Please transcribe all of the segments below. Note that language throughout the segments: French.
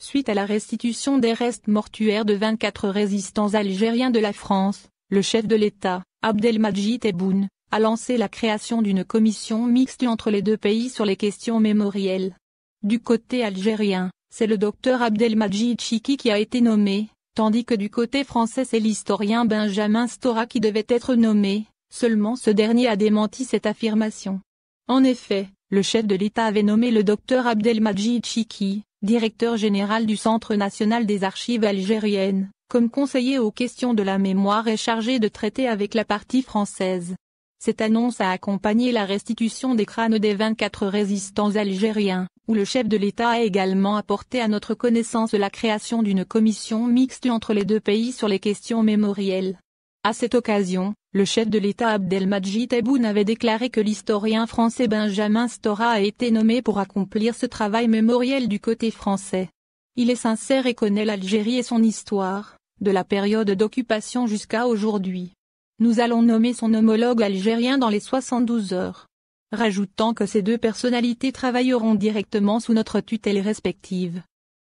Suite à la restitution des restes mortuaires de 24 résistants algériens de la France, le chef de l'État, Abdelmadjid Tebboune, a lancé la création d'une commission mixte entre les deux pays sur les questions mémorielles. Du côté algérien, c'est le docteur Abdelmadjid Chiki qui a été nommé, tandis que du côté français c'est l'historien Benjamin Stora qui devait être nommé, seulement ce dernier a démenti cette affirmation. En effet, le chef de l'État avait nommé le docteur Abdelmadjid Chiki, directeur général du Centre national des archives algériennes, comme conseiller aux questions de la mémoire et chargé de traiter avec la partie française. Cette annonce a accompagné la restitution des crânes des 24 résistants algériens, où le chef de l'État a également apporté à notre connaissance la création d'une commission mixte entre les deux pays sur les questions mémorielles. À cette occasion, le chef de l'État Abdelmadjid Tebboune avait déclaré que l'historien français Benjamin Stora a été nommé pour accomplir ce travail mémoriel du côté français. Il est sincère et connaît l'Algérie et son histoire, de la période d'occupation jusqu'à aujourd'hui. Nous allons nommer son homologue algérien dans les 72 heures. Rajoutant que ces deux personnalités travailleront directement sous notre tutelle respective.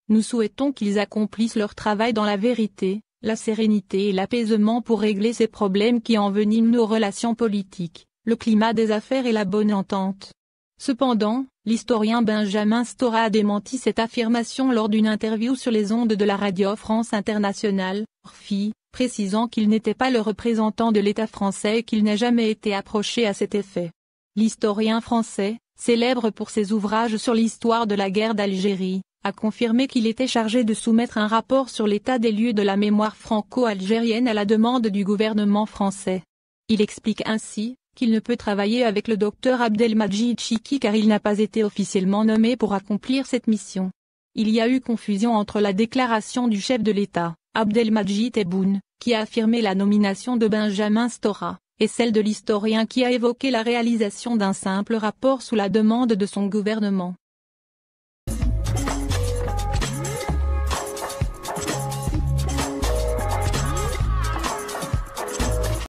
Nous souhaitons qu'ils accomplissent leur travail dans la vérité, la sérénité et l'apaisement pour régler ces problèmes qui enveniment nos relations politiques, le climat des affaires et la bonne entente. Cependant, l'historien Benjamin Stora a démenti cette affirmation lors d'une interview sur les ondes de la Radio France Internationale, RFI, précisant qu'il n'était pas le représentant de l'État français et qu'il n'a jamais été approché à cet effet. L'historien français, célèbre pour ses ouvrages sur l'histoire de la guerre d'Algérie, a confirmé qu'il était chargé de soumettre un rapport sur l'état des lieux de la mémoire franco-algérienne à la demande du gouvernement français. Il explique ainsi qu'il ne peut travailler avec le docteur Abdelmadjid Chiki car il n'a pas été officiellement nommé pour accomplir cette mission. Il y a eu confusion entre la déclaration du chef de l'État, Abdelmadjid Tebboune, qui a affirmé la nomination de Benjamin Stora, et celle de l'historien qui a évoqué la réalisation d'un simple rapport sous la demande de son gouvernement.